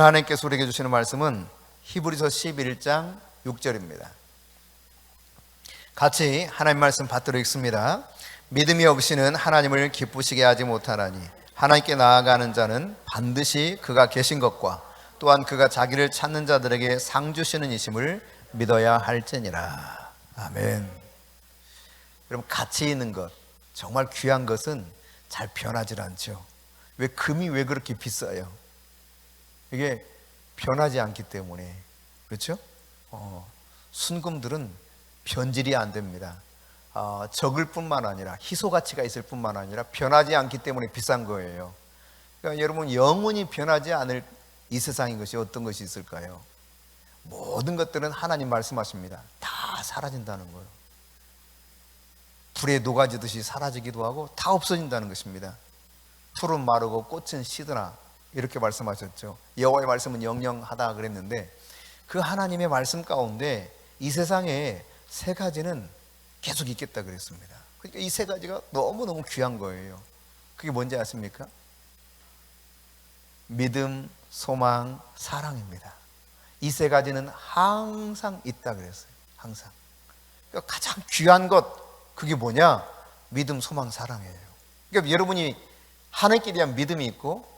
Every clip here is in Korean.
오늘 하나님께서 우리에게 주시는 말씀은 히브리서 11장 6절입니다. 같이 하나님 말씀 받들어 읽습니다. 믿음이 없이는 하나님을 기쁘시게 하지 못하나니 하나님께 나아가는 자는 반드시 그가 계신 것과 또한 그가 자기를 찾는 자들에게 상 주시는 이심을 믿어야 할지니라. 아멘. 여러분, 가치 있는 것, 정말 귀한 것은 잘 변하지 않죠. 왜 금이 왜 그렇게 비싸요? 이게 변하지 않기 때문에. 그렇죠? 순금들은 변질이 안 됩니다. 적을 뿐만 아니라 희소 가치가 있을 뿐만 아니라 변하지 않기 때문에 비싼 거예요. 그러니까 여러분, 영원히 변하지 않을 이 세상인 것이 어떤 것이 있을까요? 모든 것들은 하나님 말씀하십니다. 다 사라진다는 거예요. 불에 녹아지듯이 사라지기도 하고 다 없어진다는 것입니다. 풀은 마르고 꽃은 시드나 이렇게 말씀하셨죠. 여호와의 말씀은 영영하다 그랬는데, 그 하나님의 말씀 가운데 이 세상에 세 가지는 계속 있겠다 그랬습니다. 그러니까 이 세 가지가 너무너무 귀한 거예요. 그게 뭔지 아십니까? 믿음, 소망, 사랑입니다. 이 세 가지는 항상 있다 그랬어요. 항상. 그러니까 가장 귀한 것, 그게 뭐냐? 믿음, 소망, 사랑이에요. 그러니까 여러분이 하나님께 대한 믿음이 있고,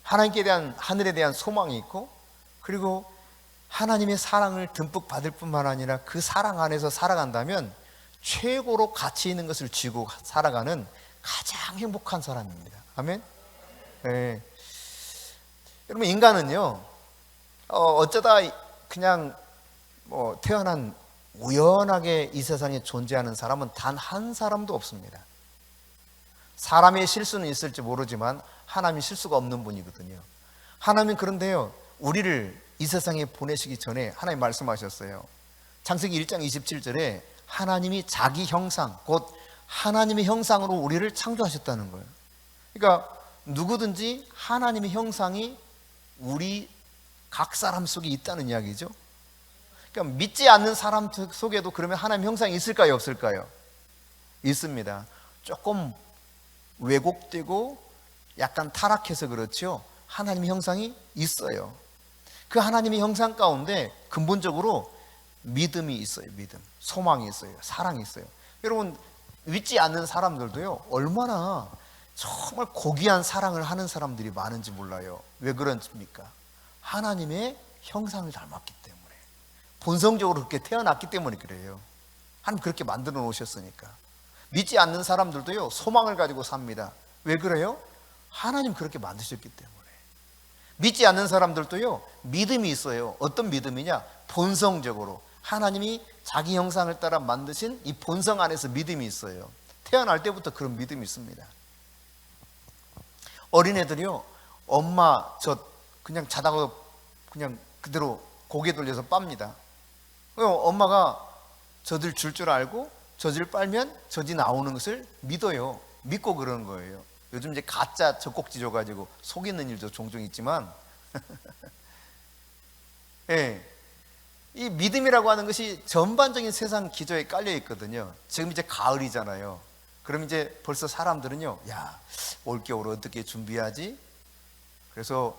하나님께 대한, 하늘에 대한 소망이 있고, 그리고 하나님의 사랑을 듬뿍 받을 뿐만 아니라 그 사랑 안에서 살아간다면 최고로 가치 있는 것을 쥐고 살아가는 가장 행복한 사람입니다. 아멘? 네. 여러분, 인간은요, 어쩌다 그냥 태어난 우연하게 이 세상에 존재하는 사람은 단 한 사람도 없습니다. 사람의 실수는 있을지 모르지만 하나님이 실수가 없는 분이거든요. 하나님은 그런데요, 우리를 이 세상에 보내시기 전에 하나님 말씀하셨어요. 창세기 1장 27절에 하나님이 자기 형상, 곧 하나님의 형상으로 우리를 창조하셨다는 거예요. 그러니까 누구든지 하나님의 형상이 우리 각 사람 속에 있다는 이야기죠. 그러니까 믿지 않는 사람 속에도 그러면 하나님 형상이 있을까요, 없을까요? 있습니다. 조금 왜곡되고 약간 타락해서 그렇죠. 하나님의 형상이 있어요. 그 하나님의 형상 가운데 근본적으로 믿음이 있어요. 믿음, 소망이 있어요. 사랑이 있어요. 여러분, 믿지 않는 사람들도요, 얼마나 정말 고귀한 사랑을 하는 사람들이 많은지 몰라요. 왜 그렇습니까? 하나님의 형상을 닮았기 때문에, 본성적으로 그렇게 태어났기 때문에 그래요. 하나님 그렇게 만들어 놓으셨으니까. 믿지 않는 사람들도요, 소망을 가지고 삽니다. 왜 그래요? 하나님 그렇게 만드셨기 때문에. 믿지 않는 사람들도요, 믿음이 있어요. 어떤 믿음이냐? 본성적으로 하나님이 자기 형상을 따라 만드신 이 본성 안에서 믿음이 있어요. 태어날 때부터 그런 믿음이 있습니다. 어린애들이요, 엄마 저 그냥 자다가 그냥 그대로 고개 돌려서 빱니다. 엄마가 젖을 줄 알고 젖을 빨면 젖이 나오는 것을 믿어요. 믿고 그러는 거예요. 요즘 이제 가짜 젖꼭지 줘가지고 속이는 일도 종종 있지만 예, 이 믿음이라고 하는 것이 전반적인 세상 기저에 깔려 있거든요. 지금 이제 가을이잖아요. 그럼 이제 벌써 사람들은요, 야, 올겨울 어떻게 준비하지? 그래서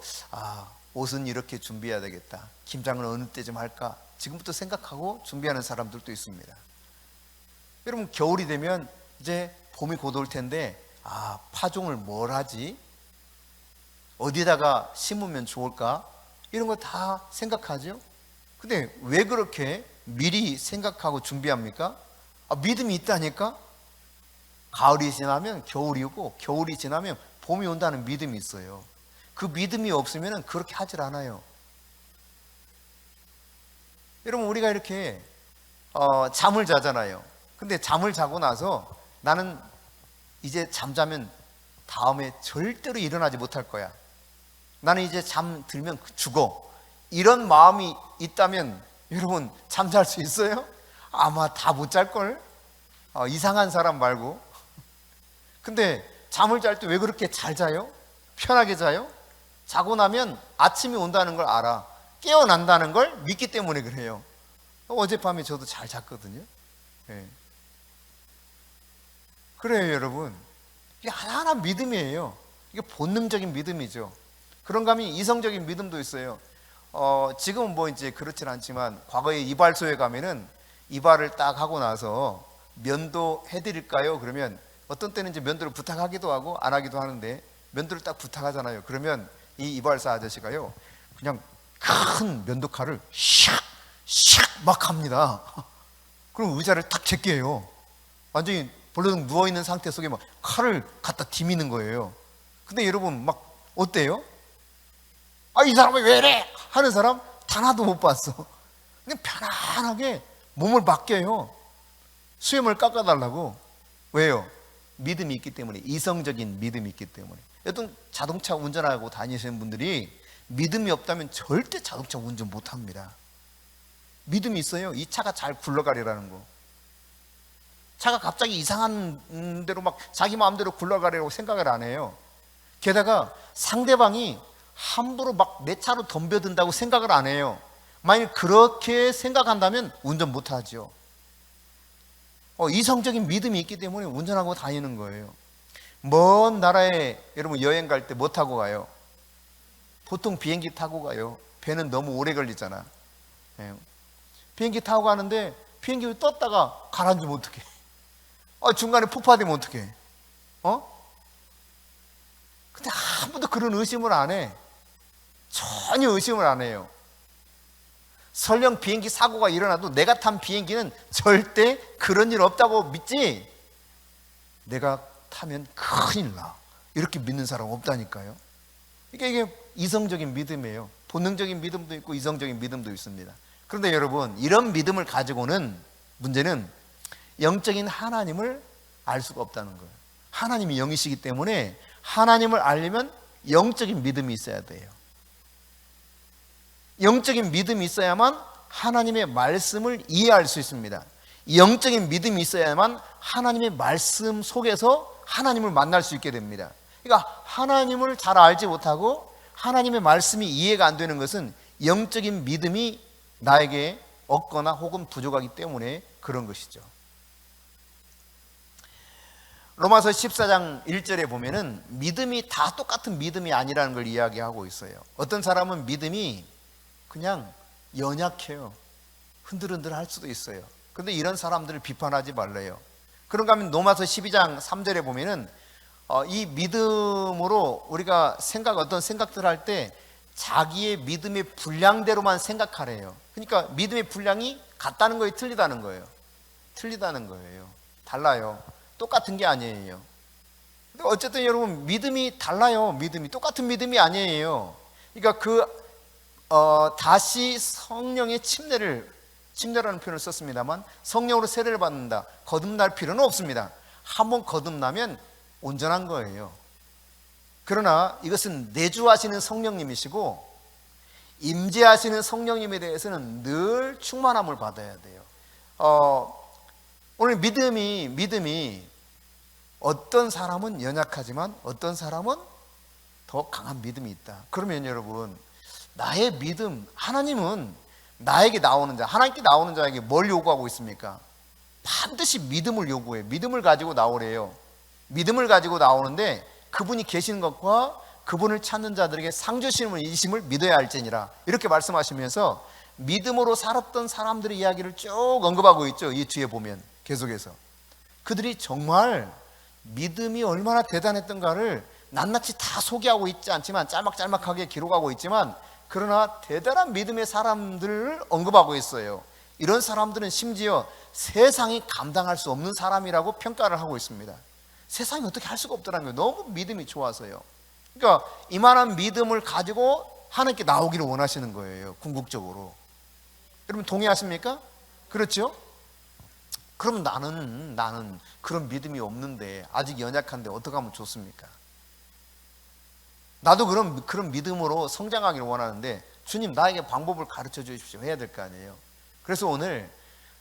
옷은 이렇게 준비해야 되겠다. 김장은 어느 때쯤 할까? 지금부터 생각하고 준비하는 사람들도 있습니다. 여러분, 겨울이 되면 이제 봄이 곧 올 텐데, 파종을 뭘 하지? 어디다가 심으면 좋을까? 이런 거 다 생각하죠? 근데 왜 그렇게 미리 생각하고 준비합니까? 믿음이 있다니까? 가을이 지나면 겨울이 오고, 겨울이 지나면 봄이 온다는 믿음이 있어요. 그 믿음이 없으면 그렇게 하질 않아요. 여러분, 우리가 이렇게 잠을 자잖아요. 근데 잠을 자고 나서 나는 이제 잠자면 다음에 절대로 일어나지 못할 거야. 나는 이제 잠들면 죽어. 이런 마음이 있다면 여러분, 잠잘 수 있어요? 아마 다 못 잘걸? 이상한 사람 말고. 근데 잠을 잘 때 왜 그렇게 잘 자요? 편하게 자요? 자고 나면 아침이 온다는 걸 알아. 깨어난다는 걸 믿기 때문에 그래요. 어젯밤에 저도 잘 잤거든요. 네. 그래요, 여러분. 이게 하나하나 믿음이에요. 이게 본능적인 믿음이죠. 그런가 하면 이성적인 믿음도 있어요. 지금은 뭐 이제 그렇진 않지만 과거에 이발소에 가면은 이발을 딱 하고 나서 면도 해드릴까요? 그러면 어떤 때는 이제 면도를 부탁하기도 하고 안 하기도 하는데, 면도를 딱 부탁하잖아요. 그러면 이 이발사 아저씨가요, 그냥 큰 면도칼을 샥샥 막 합니다. 그럼 의자를 탁 제껴요. 완전히 벌러덩 누워있는 상태 속에 막 칼을 갖다 디미는 거예요. 근데 여러분 막 어때요? 이 사람이 왜 이래? 하는 사람 단 하나도 못 봤어. 그냥 편안하게 몸을 맡겨요. 수염을 깎아달라고. 왜요? 믿음이 있기 때문에, 이성적인 믿음이 있기 때문에. 여튼 자동차 운전하고 다니시는 분들이 믿음이 없다면 절대 자동차 운전 못합니다. 믿음이 있어요. 이 차가 잘 굴러가리라는 거. 차가 갑자기 이상한 대로 막 자기 마음대로 굴러가려고 생각을 안 해요. 게다가 상대방이 함부로 막 내 차로 덤벼든다고 생각을 안 해요. 만약 그렇게 생각한다면 운전 못하죠. 이성적인 믿음이 있기 때문에 운전하고 다니는 거예요. 먼 나라에 여러분 여행 갈 때 뭐 타고 가요? 보통 비행기 타고 가요. 배는 너무 오래 걸리잖아. 비행기 타고 가는데 비행기 떴다가 가라앉으면 어떡해? 중간에 폭파되면 어떡해? 근데 아무도 그런 의심을 안 해. 전혀 의심을 안 해요. 설령 비행기 사고가 일어나도 내가 탄 비행기는 절대 그런 일 없다고 믿지, 내가 타면 큰일 나, 이렇게 믿는 사람 없다니까요. 이게 이성적인 믿음이에요. 본능적인 믿음도 있고 이성적인 믿음도 있습니다. 그런데 여러분, 이런 믿음을 가지고는 문제는 영적인 하나님을 알 수가 없다는 거예요. 하나님이 영이시기 때문에 하나님을 알려면 영적인 믿음이 있어야 돼요. 영적인 믿음이 있어야만 하나님의 말씀을 이해할 수 있습니다. 영적인 믿음이 있어야만 하나님의 말씀 속에서 하나님을 만날 수 있게 됩니다. 그러니까 하나님을 잘 알지 못하고 하나님의 말씀이 이해가 안 되는 것은 영적인 믿음이 나에게 없거나 혹은 부족하기 때문에 그런 것이죠. 로마서 14장 1절에 보면은 믿음이 다 똑같은 믿음이 아니라는 걸 이야기하고 있어요. 어떤 사람은 믿음이 그냥 연약해요. 흔들흔들 할 수도 있어요. 그런데 이런 사람들을 비판하지 말래요. 그런가 하면 로마서 12장 3절에 보면은 이 믿음으로 우리가 어떤 생각들을 할 때 자기의 믿음의 분량대로만 생각하래요. 그러니까 믿음의 분량이 같다는 거예요, 틀리다는 거예요? 틀리다는 거예요. 달라요. 똑같은 게 아니에요. 근데 어쨌든 여러분, 믿음이 달라요. 믿음이 똑같은 믿음이 아니에요. 그러니까 다시 성령의 침례라는 표현을 썼습니다만, 성령으로 세례를 받는다, 거듭날 필요는 없습니다. 한번 거듭나면 온전한 거예요. 그러나 이것은 내주하시는 성령님이시고 임재하시는 성령님에 대해서는 늘 충만함을 받아야 돼요. 오늘 믿음이 어떤 사람은 연약하지만 어떤 사람은 더 강한 믿음이 있다. 그러면 여러분, 나의 믿음, 하나님은 나에게 나오는 자, 하나님께 나오는 자에게 뭘 요구하고 있습니까? 반드시 믿음을 요구해요. 믿음을 가지고 나오래요. 믿음을 가지고 나오는데 그분이 계시는 것과 그분을 찾는 자들에게 상 주심을 이심을 믿어야 할지니라, 이렇게 말씀하시면서 믿음으로 살았던 사람들의 이야기를 쭉 언급하고 있죠. 이 뒤에 보면 계속해서 그들이 정말 믿음이 얼마나 대단했던가를 낱낱이 다 소개하고 있지 않지만, 짤막짤막하게 기록하고 있지만, 그러나 대단한 믿음의 사람들을 언급하고 있어요. 이런 사람들은 심지어 세상이 감당할 수 없는 사람이라고 평가를 하고 있습니다. 세상이 어떻게 할 수가 없더라는 거예요. 너무 믿음이 좋아서요. 그러니까 이만한 믿음을 가지고 하나님께 나오기를 원하시는 거예요, 궁극적으로. 여러분 동의하십니까? 그렇죠? 그럼 나는 그런 믿음이 없는데, 아직 연약한데 어떻게 하면 좋습니까? 나도 그런 믿음으로 성장하기를 원하는데 주님, 나에게 방법을 가르쳐 주십시오 해야 될 거 아니에요. 그래서 오늘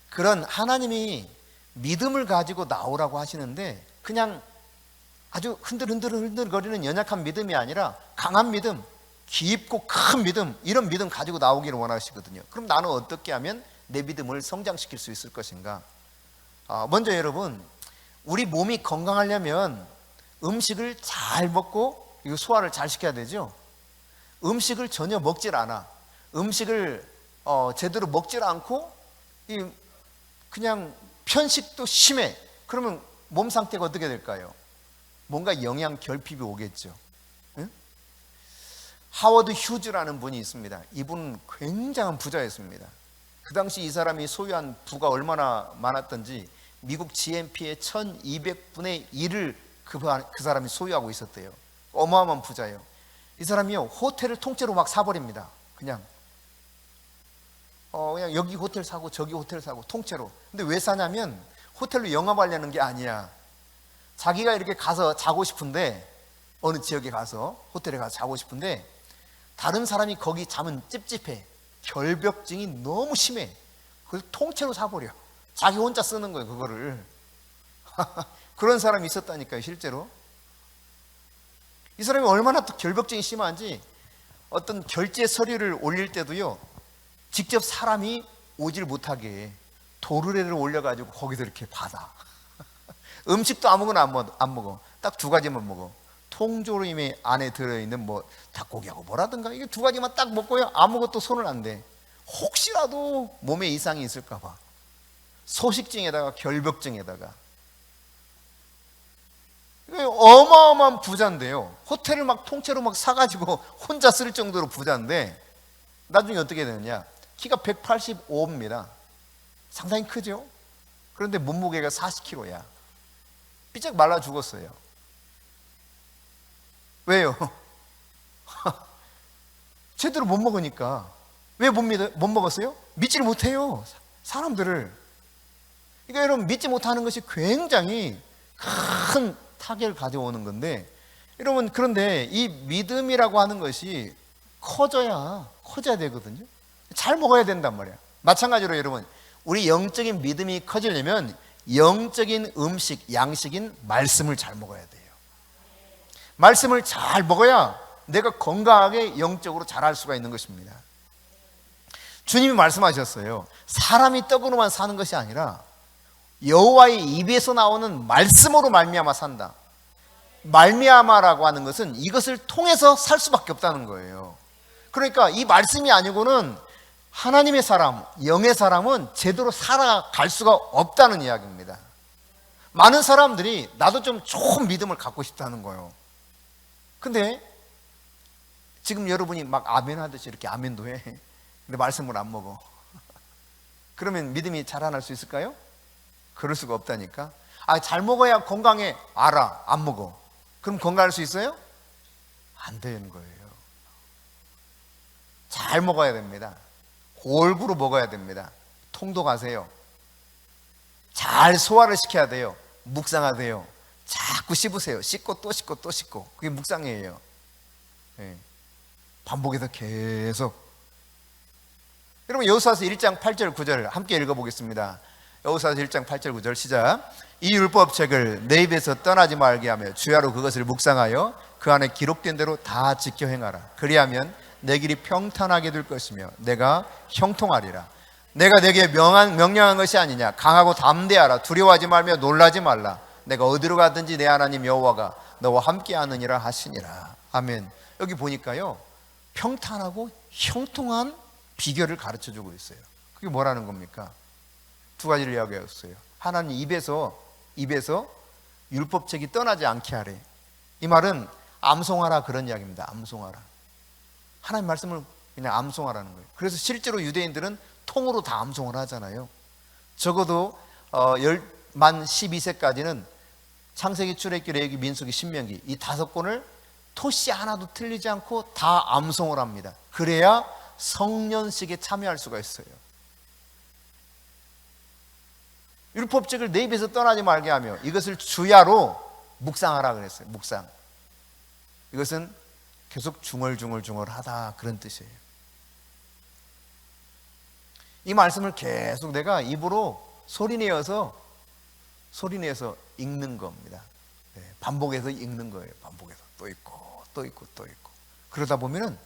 그런 하나님이 믿음을 가지고 나오라고 하시는데, 그냥 아주 흔들거리는 연약한 믿음이 아니라 강한 믿음, 깊고 큰 믿음, 이런 믿음 가지고 나오기를 원하시거든요. 그럼 나는 어떻게 하면 내 믿음을 성장시킬 수 있을 것인가? 먼저 여러분, 우리 몸이 건강하려면 음식을 잘 먹고 이거 소화를 잘 시켜야 되죠. 음식을 전혀 먹질 않아. 음식을 제대로 먹질 않고 그냥 편식도 심해. 그러면 몸 상태가 어떻게 될까요? 뭔가 영양 결핍이 오겠죠. 응? 하워드 휴즈라는 분이 있습니다. 이분은 굉장한 부자였습니다. 그 당시 이 사람이 소유한 부가 얼마나 많았던지 미국 GNP의 1200분의 1을 그 사람이 소유하고 있었대요. 어마어마한 부자예요. 이 사람이요, 호텔을 통째로 막 사버립니다. 그냥 여기 호텔 사고 저기 호텔 사고 통째로. 근데 왜 사냐면 호텔로 영업하려는 게 아니야. 자기가 이렇게 가서 자고 싶은데, 어느 지역에 가서 호텔에 가서 자고 싶은데 다른 사람이 거기 자면 찝찝해. 결벽증이 너무 심해. 그걸 통째로 사버려. 자기 혼자 쓰는 거예요, 그거를. 그런 사람이 있었다니까요, 실제로. 이 사람이 얼마나 또 결벽증이 심한지 어떤 결제 서류를 올릴 때도요, 직접 사람이 오질 못하게 도르래를 올려가지고 거기서 이렇게 받아. 음식도 아무거나 안 먹어. 딱 두 가지만 먹어. 통조림이 안에 들어있는 뭐 닭고기하고 뭐라든가 이게 두 가지만 딱 먹고요, 아무것도 손을 안 대. 혹시라도 몸에 이상이 있을까 봐. 소식증에다가 결벽증에다가. 어마어마한 부자인데요, 호텔을 막 통째로 막 사가지고 혼자 쓸 정도로 부자인데 나중에 어떻게 되느냐, 키가 185입니다. 상당히 크죠. 그런데 몸무게가 40kg야. 삐쩍 말라 죽었어요. 왜요? 제대로 못 먹으니까. 왜 못 먹었어요? 믿지를 못해요, 사람들을. 그러니까 여러분, 믿지 못하는 것이 굉장히 큰 타격을 가져오는 건데, 여러분, 그런데 이 믿음이라고 하는 것이 커져야 되거든요. 잘 먹어야 된단 말이야. 마찬가지로 여러분, 우리 영적인 믿음이 커지려면 영적인 음식, 양식인 말씀을 잘 먹어야 돼요. 말씀을 잘 먹어야 내가 건강하게 영적으로 자랄 수가 있는 것입니다. 주님이 말씀하셨어요. 사람이 떡으로만 사는 것이 아니라 여호와의 입에서 나오는 말씀으로 말미암아 산다. 말미암아라고 하는 것은 이것을 통해서 살 수밖에 없다는 거예요. 그러니까 이 말씀이 아니고는 하나님의 사람, 영의 사람은 제대로 살아갈 수가 없다는 이야기입니다. 많은 사람들이 나도 좀 좋은 믿음을 갖고 싶다는 거예요. 근데 지금 여러분이 막 아멘 하듯이 이렇게 아멘도 해. 근데 말씀을 안 먹어. 그러면 믿음이 자라날 수 있을까요? 그럴 수가 없다니까. 잘 먹어야 건강해. 알아. 안 먹어. 그럼 건강할 수 있어요? 안 되는 거예요. 잘 먹어야 됩니다. 골고루 먹어야 됩니다. 통독하세요. 잘 소화를 시켜야 돼요. 묵상하세요. 자꾸 씹으세요. 씹고 또 씹고 또 씹고. 그게 묵상이에요. 네. 반복해서 계속. 여러분, 여호수아서 1장 8절 9절 함께 읽어보겠습니다. 여호수아서 1장 8절 9절 시작. 이 율법책을 내 입에서 떠나지 말게 하며 주야로 그것을 묵상하여 그 안에 기록된 대로 다 지켜 행하라. 그리하면 내 길이 평탄하게 될 것이며 내가 형통하리라. 내가 내게 명령한 것이 아니냐. 강하고 담대하라. 두려워하지 말며 놀라지 말라. 내가 어디로 가든지 내 하나님 여호와가 너와 함께 하느니라 하시니라. 아멘. 여기 보니까요, 평탄하고 형통한 비결을 가르쳐주고 있어요. 그게 뭐라는 겁니까? 두 가지를 이야기했어요. 하나님 입에서 율법책이 떠나지 않게 하래. 이 말은 암송하라 그런 이야기입니다. 암송하라. 하나님 말씀을 그냥 암송하라는 거예요. 그래서 실제로 유대인들은 통으로 다 암송을 하잖아요. 적어도 만 12세까지는 창세기, 출애굽기, 레위기, 민수기, 신명기 이 5권을 토시 하나도 틀리지 않고 다 암송을 합니다. 그래야 성년식에 참여할 수가 있어요. 율법책을 내 입에서 떠나지 말게 하며 이것을 주야로 묵상하라 그랬어요. 묵상. 이것은 계속 중얼중얼하다 그런 뜻이에요. 이 말씀을 계속 내가 입으로 소리내어서 읽는 겁니다. 반복해서 읽는 거예요. 반복해서 또 읽고 또 읽고 또 읽고. 그러다 보면은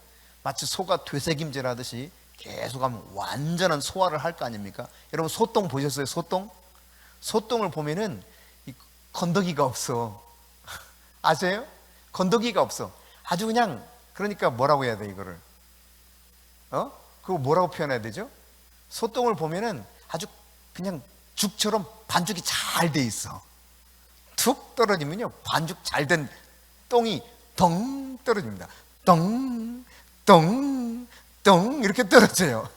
마치 소가 되새김질하듯이 계속하면 완전한 소화를 할 거 아닙니까? 여러분, 소똥 보셨어요? 소똥을 보면은 건더기가 없어. 아세요? 건더기가 없어. 아주 그냥, 그러니까 뭐라고 해야 돼 이거를? 그거 뭐라고 표현해야 되죠? 소똥을 보면은 아주 그냥 죽처럼 반죽이 잘 돼 있어. 툭 떨어지면요, 반죽 잘 된 똥이 덩 떨어집니다. 덩, 덩, 덩 이렇게 떨어져요.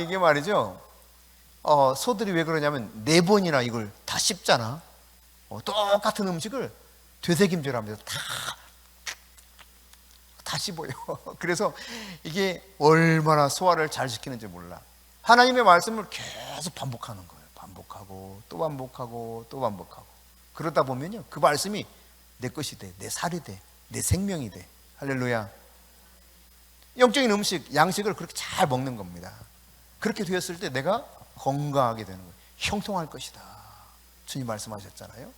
이게 말이죠. 소들이 왜 그러냐면 4번이나 이걸 다 씹잖아. 똑같은 음식을 되새김질하면서 다 씹어요. 그래서 이게 얼마나 소화를 잘 시키는지 몰라. 하나님의 말씀을 계속 반복하는 거예요. 반복하고 또 반복하고 또 반복하고. 그러다 보면요, 그 말씀이 내 것이 돼, 내 살이 돼, 내 생명이 돼. 할렐루야. 영적인 음식, 양식을 그렇게 잘 먹는 겁니다. 그렇게 되었을 때 내가 건강하게 되는 거예요. 형통할 것이다, 주님 말씀하셨잖아요.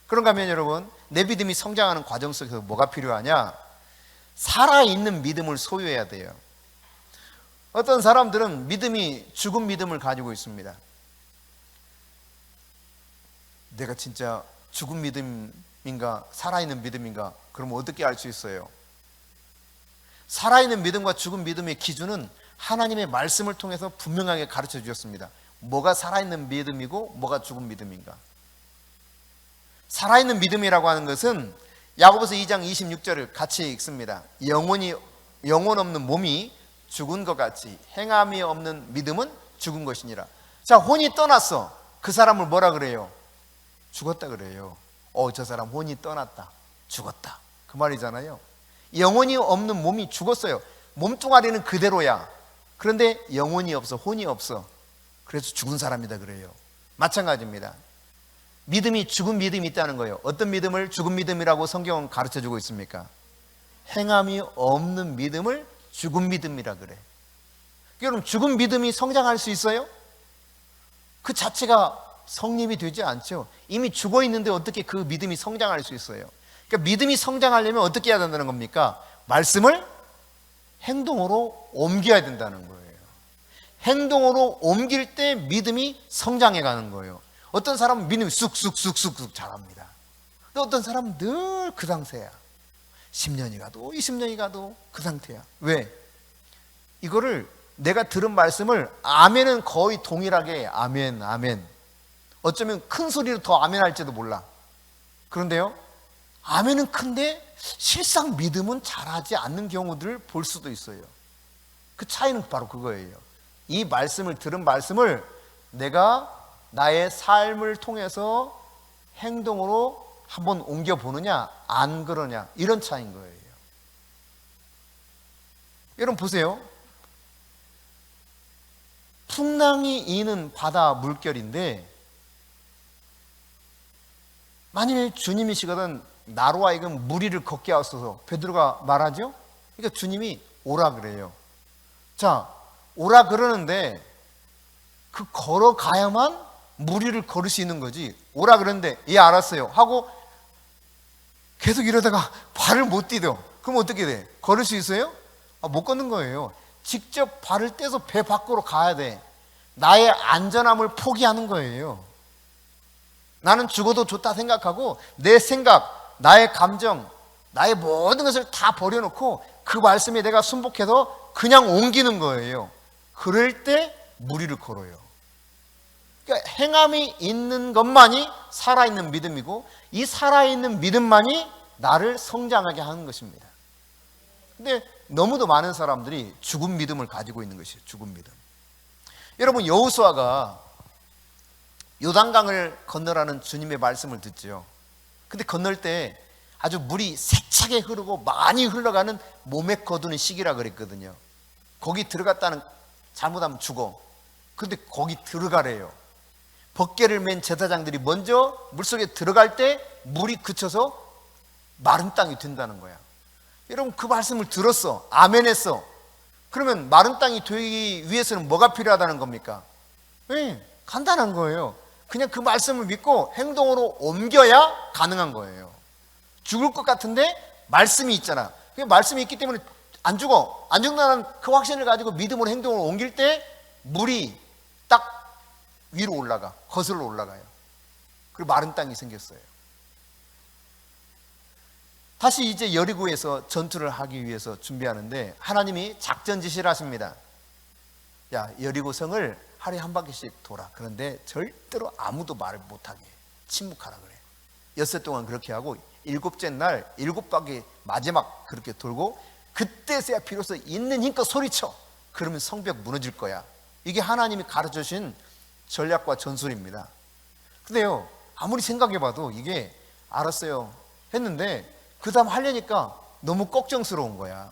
그런가 하면 여러분, 내 믿음이 성장하는 과정 속에서 뭐가 필요하냐? 살아있는 믿음을 소유해야 돼요. 어떤 사람들은 믿음이 죽은 믿음을 가지고 있습니다. 내가 진짜 죽은 믿음인가 살아있는 믿음인가? 그럼 어떻게 알 수 있어요? 살아있는 믿음과 죽은 믿음의 기준은 하나님의 말씀을 통해서 분명하게 가르쳐 주셨습니다. 뭐가 살아있는 믿음이고 뭐가 죽은 믿음인가? 살아있는 믿음이라고 하는 것은 야고보서 2장 26절을 같이 읽습니다. 영혼 없는 몸이 죽은 것 같이 행함이 없는 믿음은 죽은 것이니라. 자, 혼이 떠났어. 그 사람을 뭐라 그래요? 죽었다 그래요. 저 사람 혼이 떠났다, 죽었다, 그 말이잖아요. 영혼이 없는 몸이 죽었어요. 몸뚱아리는 그대로야. 그런데 영혼이 없어, 혼이 없어. 그래서 죽은 사람이다 그래요. 마찬가지입니다. 믿음이 죽은 믿음이 있다는 거예요. 어떤 믿음을 죽은 믿음이라고 성경은 가르쳐주고 있습니까? 행함이 없는 믿음을 죽은 믿음이라 그래. 여러분, 죽은 믿음이 성장할 수 있어요? 그 자체가 성립이 되지 않죠. 이미 죽어 있는데 어떻게 그 믿음이 성장할 수 있어요? 그러니까 믿음이 성장하려면 어떻게 해야 된다는 겁니까? 말씀을 행동으로 옮겨야 된다는 거예요. 행동으로 옮길 때 믿음이 성장해 가는 거예요. 어떤 사람은 믿음이 쑥쑥쑥쑥 자랍니다. 근데 어떤 사람은 늘 그 상태야. 10년이 가도 20년이 가도 그 상태야. 왜? 이거를 내가 들은 말씀을 아멘은 거의 동일하게 해. 아멘, 아멘. 어쩌면 큰 소리로 더 아멘 할지도 몰라. 그런데요, 아멘은 큰데 실상 믿음은 자라지 않는 경우들을 볼 수도 있어요. 그 차이는 바로 그거예요. 이 말씀을 들은 말씀을 내가 나의 삶을 통해서 행동으로 한번 옮겨보느냐 안 그러냐, 이런 차이인 거예요. 여러분 보세요. 풍랑이 이는 바다 물결인데 만일 주님이시거든 나로 하여금 무리를 걷게 하소서, 베드로가 말하죠. 그러니까 주님이 오라 그래요. 자, 오라 그러는데 그 걸어가야만 무리를 걸을 수 있는 거지. 오라 그러는데 예 알았어요 하고 계속 이러다가 발을 못 디뎌. 그럼 어떻게 돼? 걸을 수 있어요? 못 걷는 거예요. 직접 발을 떼서 배 밖으로 가야 돼. 나의 안전함을 포기하는 거예요. 나는 죽어도 좋다 생각하고 내 생각, 나의 감정, 나의 모든 것을 다 버려놓고 그 말씀에 내가 순복해서 그냥 옮기는 거예요. 그럴 때 무리를 걸어요. 그러니까 행함이 있는 것만이 살아있는 믿음이고 이 살아있는 믿음만이 나를 성장하게 하는 것입니다. 근데 너무도 많은 사람들이 죽은 믿음을 가지고 있는 것이에요. 죽은 믿음. 여러분, 여호수아가 요단강을 건너라는 주님의 말씀을 듣죠. 근데 건널 때 아주 물이 세차게 흐르고 많이 흘러가는 몸에 거두는 시기라 그랬거든요. 거기 들어갔다는 잘못하면 죽어. 근데 거기 들어가래요. 벗개를 맨 제사장들이 먼저 물속에 들어갈 때 물이 그쳐서 마른 땅이 된다는 거야. 여러분, 그 말씀을 들었어. 아멘 했어. 그러면 마른 땅이 되기 위해서는 뭐가 필요하다는 겁니까? 네, 간단한 거예요. 그냥 그 말씀을 믿고 행동으로 옮겨야 가능한 거예요. 죽을 것 같은데 말씀이 있잖아. 그 말씀이 있기 때문에 안 죽어. 안 죽는다는 그 확신을 가지고 믿음으로 행동으로 옮길 때 물이 딱 위로 올라가, 거슬러 올라가요. 그리고 마른 땅이 생겼어요. 다시 이제 여리고에서 전투를 하기 위해서 준비하는데 하나님이 작전 지시를 하십니다. 야, 여리고 성을 하루에 한 바퀴씩 돌아. 그런데 절대로 아무도 말을 못하게 침묵하라 그래. 엿새 동안 그렇게 하고 일곱째 날 7바퀴 마지막 그렇게 돌고 그때서야 비로소 있는 힘껏 소리쳐. 그러면 성벽 무너질 거야. 이게 하나님이 가르쳐주신 전략과 전술입니다. 근데요, 아무리 생각해봐도 이게 알았어요 했는데 그 다음 하려니까 너무 걱정스러운 거야.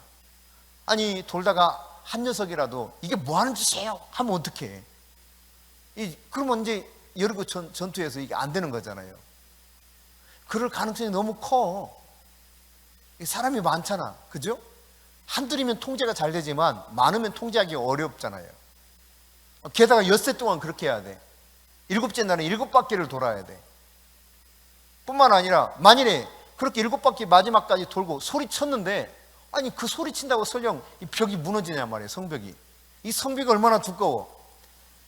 아니 돌다가 한 녀석이라도 이게 뭐 하는 짓이에요? 하면 어떡해. 그러면 이제 여리고 전투에서 이게 안 되는 거잖아요. 그럴 가능성이 너무 커. 사람이 많잖아. 그죠? 한둘이면 통제가 잘 되지만 많으면 통제하기 어렵잖아요. 게다가 엿새 동안 그렇게 해야 돼. 7째 날은 7바퀴를 돌아야 돼. 뿐만 아니라 만일에 그렇게 7바퀴 마지막까지 돌고 소리쳤는데 아니 그 소리친다고 설령 이 벽이 무너지냐 말이에요. 성벽이. 이 성벽이 얼마나 두꺼워.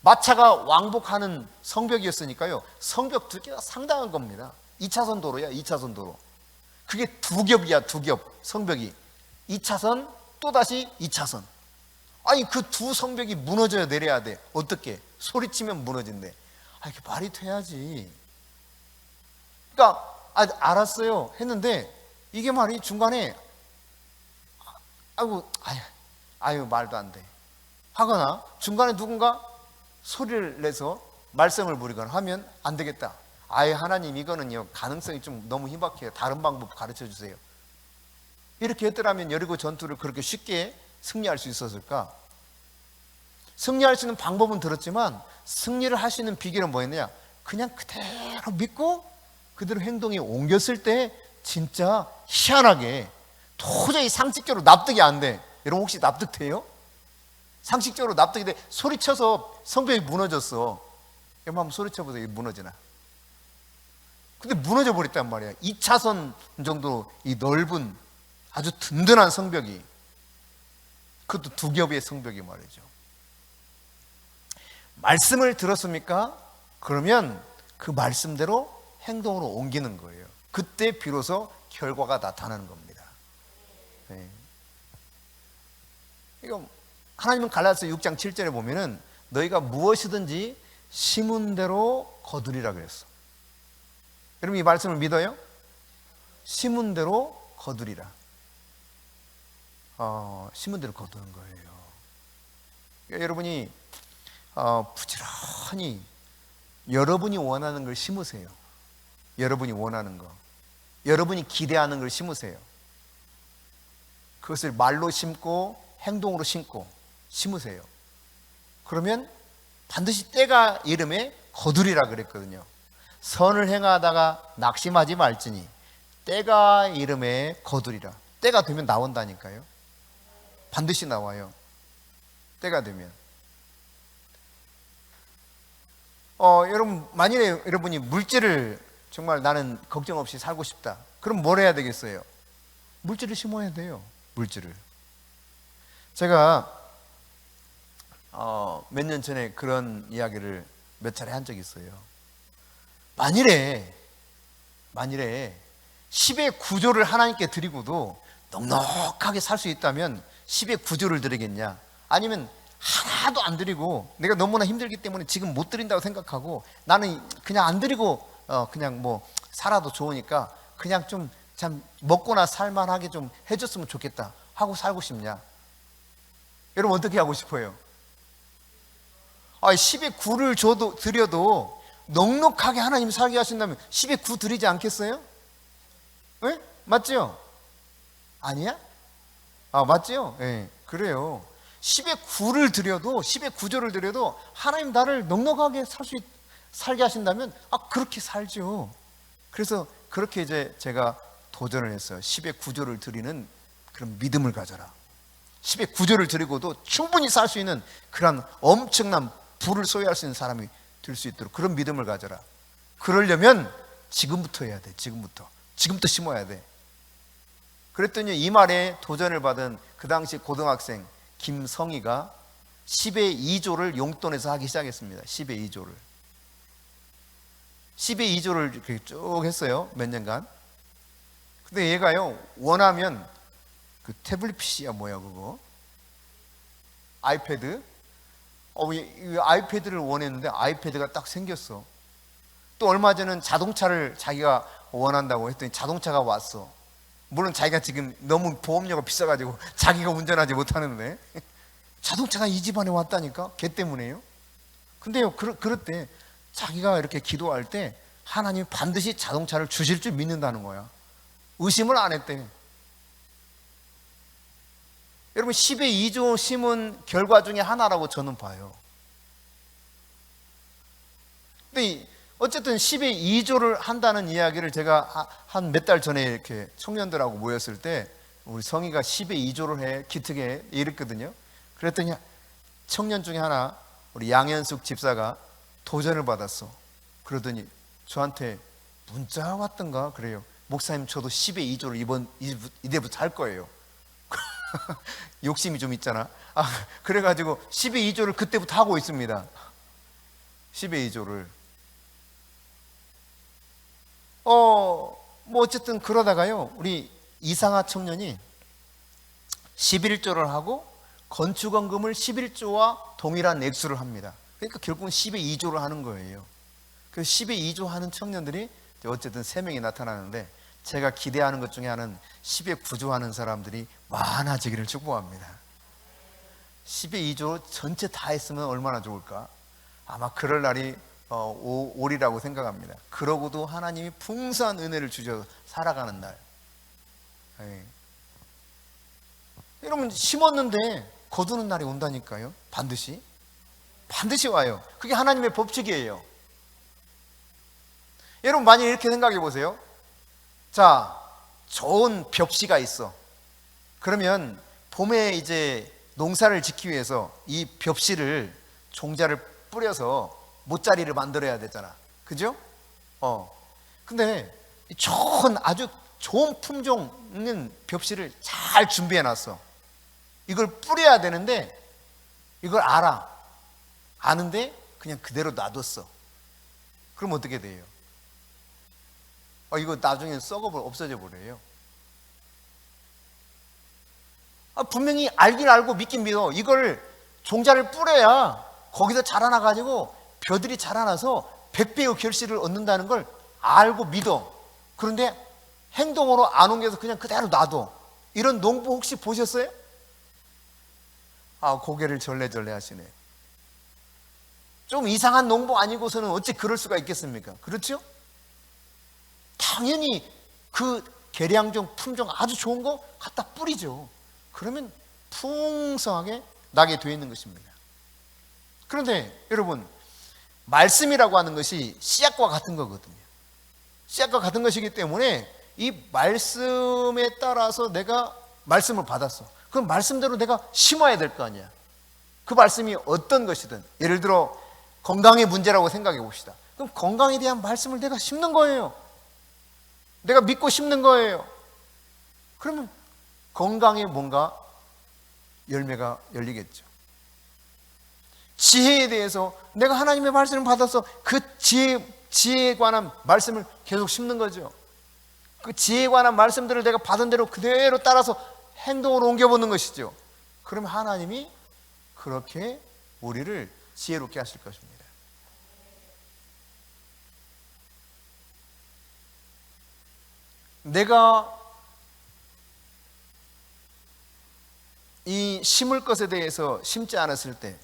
마차가 왕복하는 성벽이었으니까요. 성벽 두께가 상당한 겁니다. 2차선 도로야. 2차선 도로. 그게 2겹이야. 2겹 성벽이. 2차선 또다시 2차선. 아니 그 두 성벽이 무너져야 내려야 돼. 어떻게? 소리치면 무너진대. 아 이게 말이 돼야지. 그러니까 알았어요 했는데 이게 말이 중간에 아유 말도 안 돼 하거나 중간에 누군가 소리를 내서 말썽을 부리거나 하면 안 되겠다. 아예 하나님 이거는요 가능성이 좀 너무 희박해요. 다른 방법 가르쳐 주세요. 이렇게 했더라면 여리고 전투를 그렇게 쉽게 승리할 수 있었을까? 승리할 수 있는 방법은 들었지만 승리를 할 수 있는 비결은 뭐였느냐? 그냥 그대로 믿고 그대로 행동에 옮겼을 때 진짜 희한하게 도저히 상식적으로 납득이 안 돼. 여러분 혹시 납득돼요? 상식적으로 납득이 돼. 소리쳐서 성벽이 무너졌어. 여러분 한번 소리쳐보세요. 무너지나? 근데 무너져 버렸단 말이야. 2차선 정도 이 넓은 아주 든든한 성벽이, 그것도 2겹의 성벽이 말이죠. 말씀을 들었습니까? 그러면 그 말씀대로 행동으로 옮기는 거예요. 그때 비로소 결과가 나타나는 겁니다. 네. 이거 하나님은 갈라디아서 6장 7절에 보면은 너희가 무엇이든지 심은 대로 거두리라 그랬어. 여러분 이 말씀을 믿어요? 심은 대로 거두리라. 심은 대로 거두는 거예요. 그러니까 여러분이 부지런히 여러분이 원하는 걸 심으세요. 여러분이 원하는 거, 여러분이 기대하는 걸 심으세요. 그것을 말로 심고 행동으로 심으세요. 그러면 반드시 때가 이름에 거두리라 그랬거든요. 선을 행하다가 낙심하지 말지니 때가 이름에 거두리라. 때가 되면 나온다니까요. 반드시 나와요. 때가 되면. 여러분 만일에 여러분이 물질을 정말 나는 걱정 없이 살고 싶다. 그럼 뭘 해야 되겠어요? 물질을 심어야 돼요. 물질을. 제가 몇 년 전에 그런 이야기를 몇 차례 한 적이 있어요. 만일에 10의 구조를 하나님께 드리고도 넉넉하게 살 수 있다면 10의 구조를 드리겠냐? 아니면 하나도 안 드리고 내가 너무나 힘들기 때문에 지금 못 드린다고 생각하고 나는 그냥 안 드리고 그냥 뭐 살아도 좋으니까 그냥 좀 참 먹고나 살만하게 좀 해줬으면 좋겠다 하고 살고 싶냐? 여러분 어떻게 하고 싶어요? 10의 9를 드려도 넉넉하게 하나님 살게 하신다면 10의 9 드리지 않겠어요? 네? 맞죠? 아니야? 맞죠? 네, 그래요. 10의 9를 드려도 10의 9조를 드려도 하나님 나를 넉넉하게 살게 하신다면 그렇게 살죠. 그래서 그렇게 이제 제가 도전을 했어요. 10의 9조를 드리는 그런 믿음을 가져라. 10의 9조를 드리고도 충분히 살 수 있는 그런 엄청난 부를 소유할 수 있는 사람이 될 수 있도록 그런 믿음을 가져라. 그러려면 지금부터 해야 돼. 지금부터 심어야 돼. 그랬더니 이 말에 도전을 받은 그 당시 고등학생 김성희가 10의 2조를 용돈에서 하기 시작했습니다. 10의 2조를. 10의 2조를 이렇게 쭉 했어요. 몇 년간. 근데 얘가요, 원하면 그 태블릿 PC야 뭐야 그거? 아이패드? 이 아이패드를 원했는데 아이패드가 딱 생겼어. 또 얼마 전엔 자동차를 자기가 원한다고 했더니 자동차가 왔어. 물론 자기가 지금 너무 보험료가 비싸가지고 자기가 운전하지 못하는데 자동차가 이 집안에 왔다니까. 걔 때문에요. 근데요, 그럴 때 자기가 이렇게 기도할 때 하나님이 반드시 자동차를 주실 줄 믿는다는 거야. 의심을 안 했대. 여러분, 10의 2조 심은 결과 중에 하나라고 저는 봐요. 근데 어쨌든 10의 2조를 한다는 이야기를 제가 한 몇 달 전에 이렇게 청년들하고 모였을 때 우리 성희가 10의 2조를 해, 기특해 이랬거든요. 그랬더니 청년 중에 하나, 우리 양현숙 집사가 도전을 받았어. 그러더니 저한테 문자 왔던가 그래요. 목사님, 저도 10의 2조를 이제부터 할 거예요. 욕심이 좀 있잖아. 그래가지고 10의 2조를 그때부터 하고 있습니다. 10의 2조를. 뭐 어쨌든 그러다가요, 우리 이상하 청년이 11조를 하고 건축원금을 11조와 동일한 액수를 합니다. 그러니까 결국은 10의 2조를 하는 거예요. 그 10의 2조 하는 청년들이 어쨌든 3명이 나타나는데, 제가 기대하는 것 중에 하나는 10의 9조 하는 사람들이 많아지기를 축복합니다. 10의 2조 전체 다 했으면 얼마나 좋을까? 아마 그럴 날이 오리라고 생각합니다. 그러고도 하나님이 풍성한 은혜를 주셔서 살아가는 날. 네. 여러분, 심었는데 거두는 날이 온다니까요. 반드시 와요. 그게 하나님의 법칙이에요. 여러분, 만약 이렇게 생각해 보세요. 자, 좋은 벽시가 있어. 그러면 봄에 이제 농사를 짓기 위해서 이 벽시를 종자를 뿌려서 모짜리를 만들어야 되잖아. 그죠? 근데 아주 좋은 품종 있는 벽시를 잘 준비해 놨어. 이걸 뿌려야 되는데 이걸 아는데 그냥 그대로 놔뒀어. 그럼 어떻게 돼요? 이거 나중에 없어져 버려요. 분명히 알긴 알고 믿긴 믿어. 이걸 종자를 뿌려야 거기서 자라나가지고 벼들이 자라나서 100배의 결실을 얻는다는 걸 알고 믿어. 그런데 행동으로 안 옮겨서 그냥 그대로 놔둬. 이런 농부 혹시 보셨어요? 고개를 절레절레 하시네. 좀 이상한 농부 아니고서는 어찌 그럴 수가 있겠습니까? 그렇죠? 당연히 그 계량종, 품종 아주 좋은 거 갖다 뿌리죠. 그러면 풍성하게 나게 되어 있는 것입니다. 그런데 여러분, 말씀이라고 하는 것이 씨앗과 같은 거거든요. 씨앗과 같은 것이기 때문에 이 말씀에 따라서 내가 말씀을 받았어. 그 말씀대로 내가 심어야 될 거 아니야. 그 말씀이 어떤 것이든, 예를 들어 건강의 문제라고 생각해 봅시다. 그럼 건강에 대한 말씀을 내가 심는 거예요. 내가 믿고 심는 거예요. 그러면 건강에 뭔가 열매가 열리겠죠. 지혜에 대해서 내가 하나님의 말씀을 받아서 그 지혜에 관한 말씀을 계속 심는 거죠. 그 지혜에 관한 말씀들을 내가 받은 대로 그대로 따라서 행동으로 옮겨보는 것이죠. 그러면 하나님이 그렇게 우리를 지혜롭게 하실 것입니다. 내가 이 심을 것에 대해서 심지 않았을 때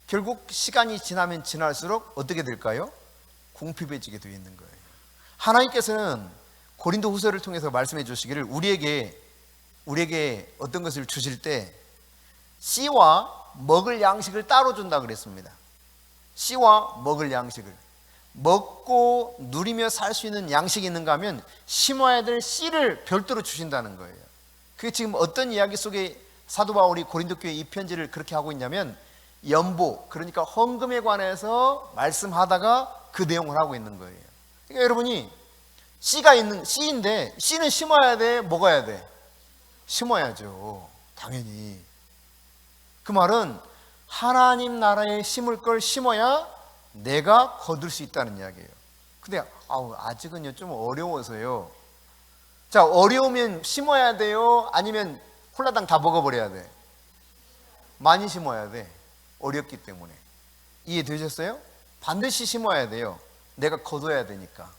결국 시간이 지나면 지날수록 어떻게 될까요? 궁핍해지게 되어 있는 거예요. 하나님께서는 고린도 후서를 통해서 말씀해 주시기를 우리에게 어떤 것을 주실 때 씨와 먹을 양식을 따로 준다 그랬습니다. 씨와 먹을 양식을. 먹고 누리며 살 수 있는 양식이 있는가 하면 심어야 될 씨를 별도로 주신다는 거예요. 그게 지금 어떤 이야기 속에 사도 바울이 고린도 교회 이 편지를 그렇게 하고 있냐면 연보, 그러니까 헌금에 관해서 말씀하다가 그 내용을 하고 있는 거예요. 그러니까 여러분이 씨인데 씨는 심어야 돼, 먹어야 돼? 심어야죠. 당연히. 그 말은 하나님 나라에 심을 걸 심어야 내가 거둘 수 있다는 이야기예요. 근데 아직은요 좀 어려워서요. 자, 어려우면 심어야 돼요? 아니면 홀라당 다 먹어버려야 돼? 많이 심어야 돼. 어렵기 때문에. 이해되셨어요? 반드시 심어야 돼요. 내가 거둬야 되니까.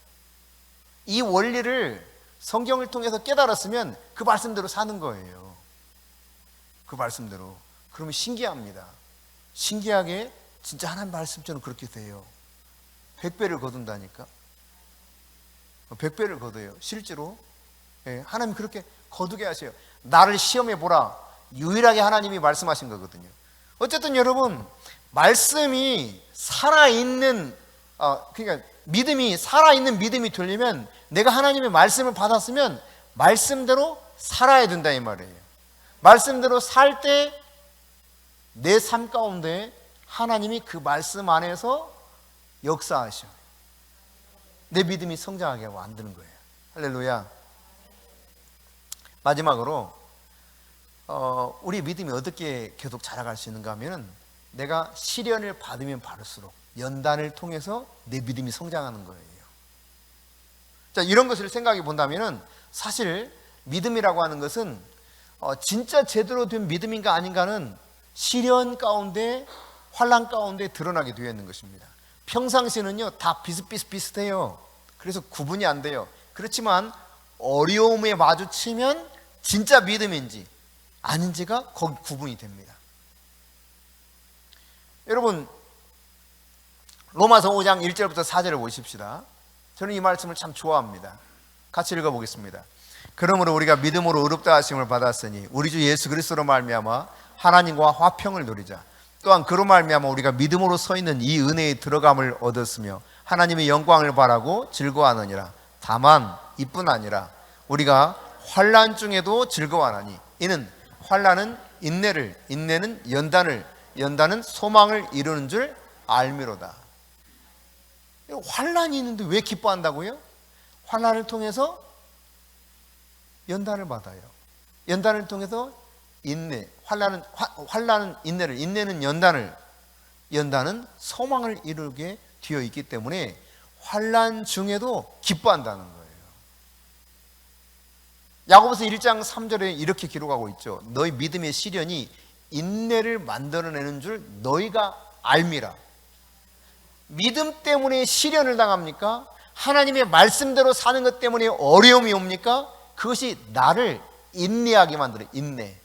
이 원리를 성경을 통해서 깨달았으면 그 말씀대로 사는 거예요. 그 말씀대로. 그러면 신기합니다. 신기하게 진짜 하나님 말씀처럼 그렇게 돼요. 100배를 거둔다니까. 100배를 거둬요. 실제로. 하나님 그렇게 거두게 하세요. 나를 시험해 보라. 유일하게 하나님이 말씀하신 거거든요. 어쨌든 여러분, 말씀이 살아있는, 그러니까 믿음이 살아있는 믿음이 되려면 내가 하나님의 말씀을 받았으면 말씀대로 살아야 된다 이 말이에요. 말씀대로 살 때 내 삶 가운데 하나님이 그 말씀 안에서 역사하셔. 내 믿음이 성장하게 만드는 거예요. 할렐루야. 마지막으로 우리 믿음이 어떻게 계속 자라갈 수 있는가 하면 내가 시련을 받으면 받을수록 연단을 통해서 내 믿음이 성장하는 거예요. 자, 이런 것을 생각해 본다면 사실 믿음이라고 하는 것은 진짜 제대로 된 믿음인가 아닌가는 시련 가운데 환난 가운데 드러나게 되어 있는 것입니다. 평상시는요 다 비슷비슷해요. 그래서 구분이 안 돼요. 그렇지만 어려움에 마주치면 진짜 믿음인지 아닌지가 거기 구분이 됩니다. 여러분, 로마서 5장 1절부터 4절을 보십시다. 저는 이 말씀을 참 좋아합니다. 같이 읽어보겠습니다. 그러므로 우리가 믿음으로 의롭다 하심을 받았으니 우리 주 예수 그리스도로 말미암아 하나님과 화평을 누리자. 또한 그로 말미암아 우리가 믿음으로 서 있는 이 은혜에 들어감을 얻었으며 하나님의 영광을 바라고 즐거워하느니라. 다만 이뿐 아니라 우리가 환난 중에도 즐거워하나니 이는 환난은 인내를, 인내는 연단을, 연단은 소망을 이루는 줄 알미로다. 환난이 있는데 왜 기뻐한다고요? 환난을 통해서 연단을 받아요. 연단을 통해서 인내, 환난은 인내를, 인내는 연단을, 연단은 소망을 이루게 되어 있기 때문에 환난 중에도 기뻐한다는 거예요. 야고보서 1장 3절에 이렇게 기록하고 있죠. 너희 믿음의 시련이 인내를 만들어내는 줄 너희가 알미라. 믿음 때문에 시련을 당합니까? 하나님의 말씀대로 사는 것 때문에 어려움이 옵니까? 그것이 나를 인내하게 만들어요. 인내.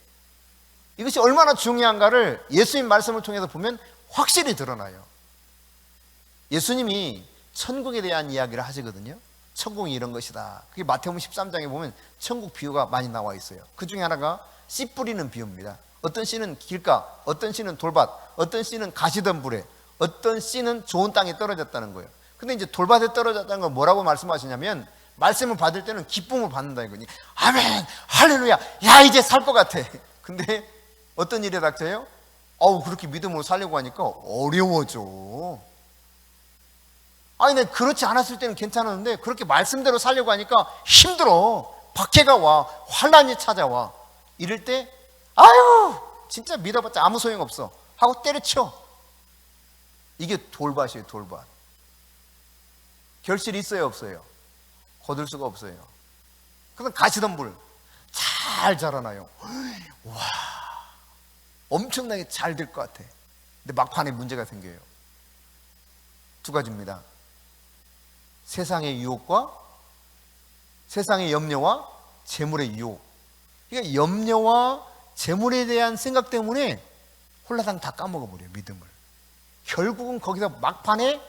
이것이 얼마나 중요한가를 예수님 말씀을 통해서 보면 확실히 드러나요. 예수님이 천국에 대한 이야기를 하시거든요. 천국이 이런 것이다. 그게 마태복음 13장에 보면 천국 비유가 많이 나와 있어요. 그 중에 하나가 씨 뿌리는 비유입니다. 어떤 씨는 길가, 어떤 씨는 돌밭, 어떤 씨는 가시덤불에, 어떤 씨는 좋은 땅에 떨어졌다는 거예요. 근데 이제 돌밭에 떨어졌다는 건 뭐라고 말씀하시냐면 말씀을 받을 때는 기쁨을 받는다 이거니. 아멘, 할렐루야, 야 이제 살 것 같아. 근데 어떤 일이 닥쳐요? 그렇게 믿음으로 살려고 하니까 어려워져. 아니, 내가 그렇지 않았을 때는 괜찮았는데 그렇게 말씀대로 살려고 하니까 힘들어. 박해가 와, 환난이 찾아와. 이럴 때 아유 진짜 믿어봤자 아무 소용없어 하고 때려쳐. 이게 돌밭이에요. 돌밭. 결실이 있어요 없어요? 거둘 수가 없어요. 그럼 가시덤불 잘 자라나요. 와, 엄청나게 잘 될 것 같아. 근데 막판에 문제가 생겨요. 두 가지입니다. 세상의 유혹과 세상의 염려와 재물의 유혹. 그러니까 염려와 재물에 대한 생각 때문에 홀라당 다 까먹어버려요. 믿음을. 결국은 거기서 막판에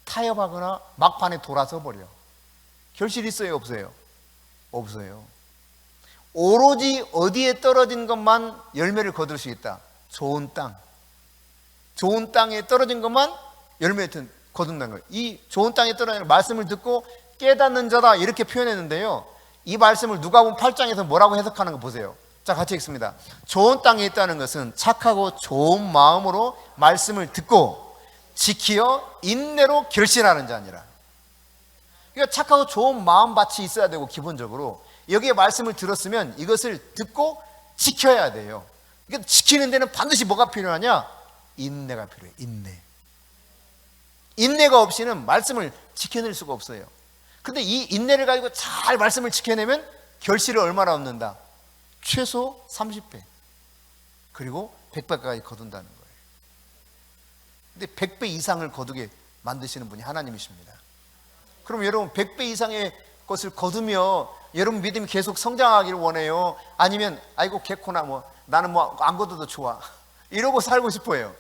타협하거나 막판에 돌아서 버려. 결실이 있어요 없어요? 없어요. 오로지 어디에 떨어진 것만 열매를 거둘 수 있다. 좋은 땅. 좋은 땅에 떨어진 것만 열매를 거둔다는 거예요. 이 좋은 땅에 떨어진 말씀을 듣고 깨닫는 자다 이렇게 표현했는데요. 이 말씀을 누가복음 8장에서 뭐라고 해석하는 거 보세요. 자, 같이 읽습니다. 좋은 땅에 있다는 것은 착하고 좋은 마음으로 말씀을 듣고 지키어 인내로 결실하는 자니라. 그러니까 착하고 좋은 마음밭이 있어야 되고 기본적으로 여기에 말씀을 들었으면 이것을 듣고 지켜야 돼요. 그러니까 지키는 데는 반드시 뭐가 필요하냐? 인내가 필요해요. 인내. 인내가 없이는 말씀을 지켜낼 수가 없어요. 근데 이 인내를 가지고 잘 말씀을 지켜내면 결실을 얼마나 얻는다? 최소 30배. 그리고 100배까지 거둔다는 거예요. 근데 100배 이상을 거두게 만드시는 분이 하나님이십니다. 그럼 여러분 100배 이상의 것을 거두며 여러분 믿음이 계속 성장하기를 원해요? 아니면 아이고 개코나 뭐 나는 뭐 안 거둬도 좋아 이러고 살고 싶어요?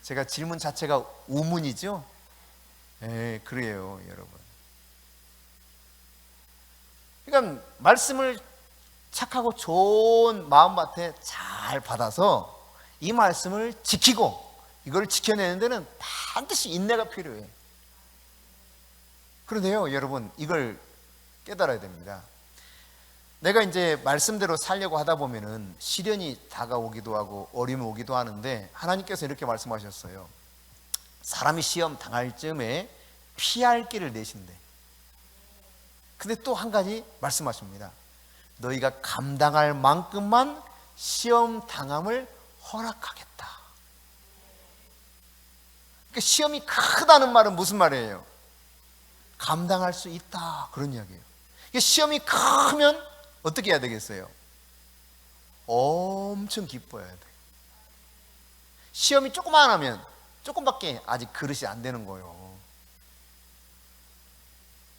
제가 질문 자체가 우문이죠? 그래요 여러분. 그러니까 말씀을 착하고 좋은 마음밭에 잘 받아서 이 말씀을 지키고 이걸 지켜내는 데는 반드시 인내가 필요해요. 그런데요 여러분 이걸 깨달아야 됩니다. 내가 이제 말씀대로 살려고 하다 보면은 시련이 다가오기도 하고 어려움이 오기도 하는데 하나님께서 이렇게 말씀하셨어요. 사람이 시험 당할 즈음에 피할 길을 내신대. 근데 또 한 가지 말씀하십니다. 너희가 감당할 만큼만 시험 당함을 허락하겠다. 그러니까 시험이 크다는 말은 무슨 말이에요? 감당할 수 있다 그런 이야기예요. 시험이 크면 어떻게 해야 되겠어요? 엄청 기뻐해야 돼. 시험이 조그만하면 조금밖에 아직 그릇이 안 되는 거예요.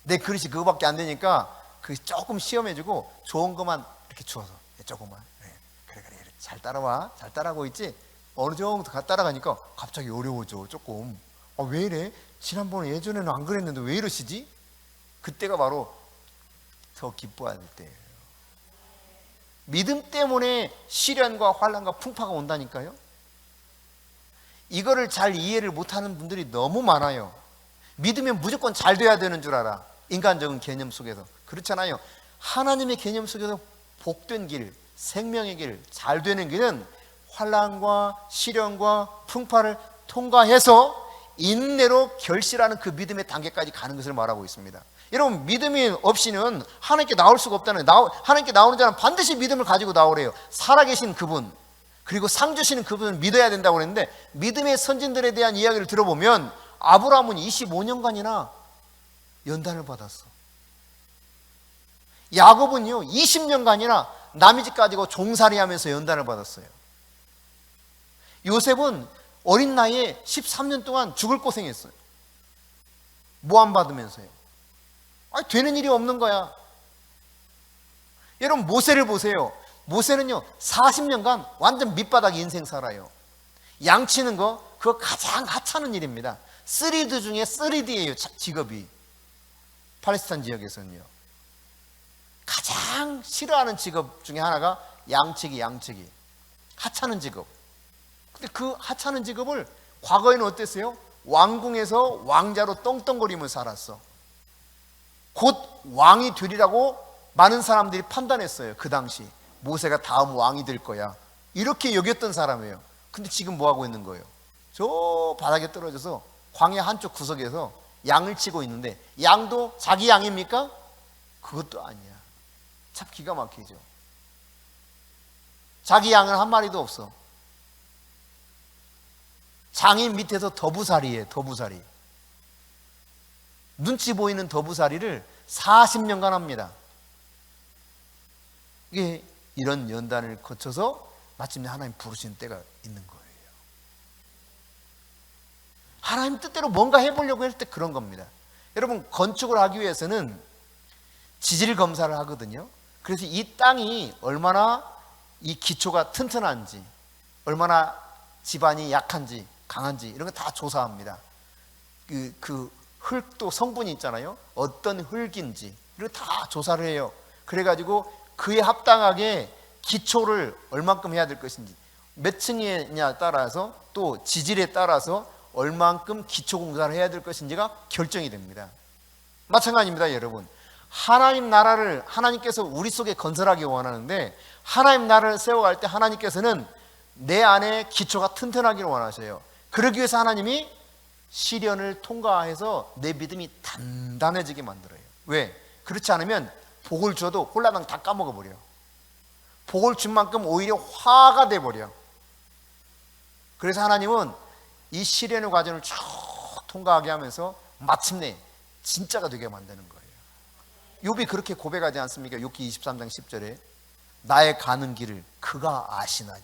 내 그릇이 그거밖에 안 되니까 그 조금 시험해주고 좋은 것만 이렇게 주어서 조금만 그래 잘 따라와 잘 따라하고 있지. 어느 정도 따라가니까 갑자기 어려워져 조금. 왜 이래? 지난번에 예전에는 안 그랬는데 왜 이러시지? 그때가 바로 더 기뻐할 때예요. 믿음 때문에 시련과 환난과 풍파가 온다니까요. 이거를 잘 이해를 못하는 분들이 너무 많아요. 믿으면 무조건 잘 돼야 되는 줄 알아. 인간적인 개념 속에서. 그렇잖아요. 하나님의 개념 속에서 복된 길, 생명의 길, 잘 되는 길은 환난과 시련과 풍파를 통과해서 인내로 결실하는 그 믿음의 단계까지 가는 것을 말하고 있습니다. 여러분 믿음이 없이는 하나님께 나올 수가 없다는 거예요. 하나님께 나오는 자는 반드시 믿음을 가지고 나오래요. 살아계신 그분 그리고 상 주시는 그분을 믿어야 된다고 그랬는데 믿음의 선진들에 대한 이야기를 들어보면 아브라함은 25년간이나 연단을 받았어. 야곱은요 20년간이나 남의 집 가지고 종살이 하면서 연단을 받았어요. 요셉은 어린 나이에 13년 동안 죽을 고생했어요. 모함 받으면서요. 되는 일이 없는 거야. 여러분 모세를 보세요. 모세는요 40년간 완전 밑바닥 인생 살아요. 양치는 거 그거 가장 하찮은 일입니다. 3D 중에 3D예요 직업이. 팔레스타인 지역에서는요 가장 싫어하는 직업 중에 하나가 양치기 하찮은 직업. 근데 그 하찮은 직업을 과거에는 어땠어요? 왕궁에서 왕자로 떵떵거리며 살았어. 곧 왕이 되리라고 많은 사람들이 판단했어요. 그 당시 모세가 다음 왕이 될 거야 이렇게 여겼던 사람이에요. 근데 지금 뭐 하고 있는 거예요? 저 바닥에 떨어져서 광야 한쪽 구석에서 양을 치고 있는데 양도 자기 양입니까? 그것도 아니야. 참 기가 막히죠. 자기 양은 한 마리도 없어. 장인 밑에서 더부살이에요. 더부살이. 눈치 보이는 더부살이를 40년간 합니다. 이게 이런 연단을 거쳐서 마침내 하나님 부르시는 때가 있는 거예요. 하나님 뜻대로 뭔가 해보려고 할 때 그런 겁니다. 여러분 건축을 하기 위해서는 지질 검사를 하거든요. 그래서 이 땅이 얼마나 이 기초가 튼튼한지 얼마나 집안이 약한지 강한지 이런 거 다 조사합니다. 그 흙도 성분이 있잖아요. 어떤 흙인지 이걸 다 조사를 해요. 그래가지고 그에 합당하게 기초를 얼만큼 해야 될 것인지 몇 층이냐 따라서 또 지질에 따라서 얼만큼 기초 공사를 해야 될 것인지가 결정이 됩니다. 마찬가지입니다 여러분. 하나님 나라를 하나님께서 우리 속에 건설하기 원하는데 하나님 나라를 세워갈 때 하나님께서는 내 안에 기초가 튼튼하기를 원하셔요. 그러기 위해서 하나님이 시련을 통과해서 내 믿음이 단단해지게 만들어요. 왜? 그렇지 않으면 복을 줘도 홀라당 다 까먹어버려. 복을 준 만큼 오히려 화가 돼버려. 그래서 하나님은 이 시련의 과정을 쭉 통과하게 하면서 마침내 진짜가 되게 만드는 거예요. 욥이 그렇게 고백하지 않습니까? 욥기 23장 10절에 나의 가는 길을 그가 아시나니.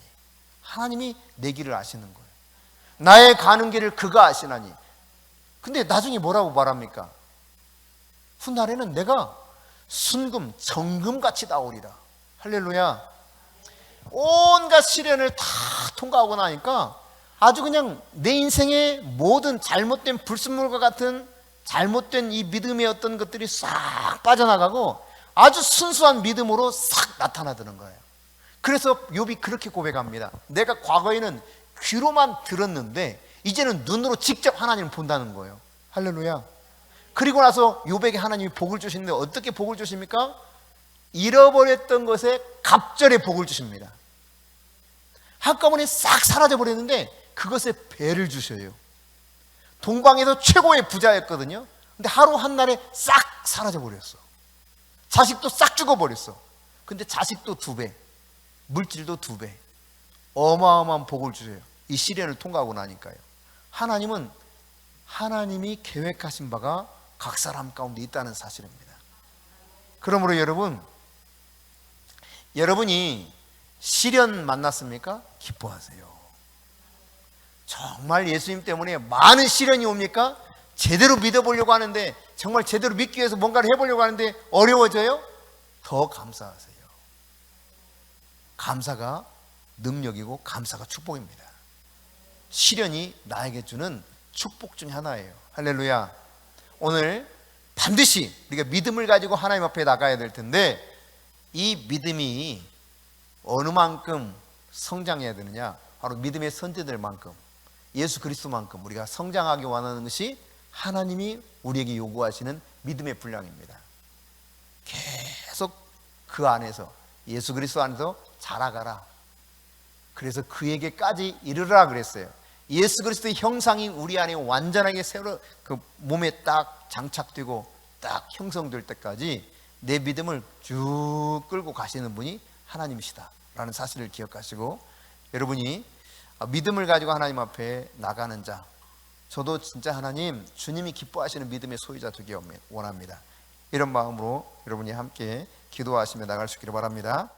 하나님이 내 길을 아시는 거예요. 나의 가는 길을 그가 아시나니. 근데 나중에 뭐라고 말합니까? 훗날에는 내가 순금 정금같이 나오리라. 할렐루야. 온갖 시련을 다 통과하고 나니까 아주 그냥 내 인생의 모든 잘못된 불순물과 같은 잘못된 이 믿음의 어떤 것들이 싹 빠져나가고 아주 순수한 믿음으로 싹 나타나드는 거예요. 그래서 욥이 그렇게 고백합니다. 내가 과거에는 귀로만 들었는데 이제는 눈으로 직접 하나님을 본다는 거예요. 할렐루야. 그리고 나서 욥에게 하나님이 복을 주시는데 어떻게 복을 주십니까? 잃어버렸던 것에 갑절의 복을 주십니다. 한꺼번에 싹 사라져버렸는데 그것에 배를 주셔요. 동방에서 최고의 부자였거든요. 근데 하루 한날에 싹 사라져버렸어. 자식도 싹 죽어버렸어. 근데 자식도 2배, 물질도 2배, 어마어마한 복을 주세요. 이 시련을 통과하고 나니까요. 하나님은 하나님이 계획하신 바가 각 사람 가운데 있다는 사실입니다. 그러므로 여러분이 시련 만났습니까? 기뻐하세요. 정말 예수님 때문에 많은 시련이 옵니까? 제대로 믿어보려고 하는데, 정말 제대로 믿기 위해서 뭔가를 해보려고 하는데 어려워져요? 더 감사하세요. 감사가 능력이고 감사가 축복입니다. 시련이 나에게 주는 축복 중에 하나예요. 할렐루야. 오늘 반드시 우리가 믿음을 가지고 하나님 앞에 나가야 될 텐데, 이 믿음이 어느 만큼 성장해야 되느냐? 바로 믿음의 선제들만큼, 예수 그리스도만큼 우리가 성장하기 원하는 것이 하나님이 우리에게 요구하시는 믿음의 분량입니다. 계속 그 안에서, 예수 그리스도 안에서 자라가라. 그래서 그에게까지 이르라 그랬어요. 예수 그리스도의 형상이 우리 안에 완전하게 새로 그 몸에 딱 장착되고 딱 형성될 때까지 내 믿음을 쭉 끌고 가시는 분이 하나님이시다 라는 사실을 기억하시고, 여러분이 믿음을 가지고 하나님 앞에 나가는 자, 저도 진짜 하나님, 주님이 기뻐하시는 믿음의 소유자 되기 원합니다. 이런 마음으로 여러분이 함께 기도하시며 나갈 수 있기를 바랍니다.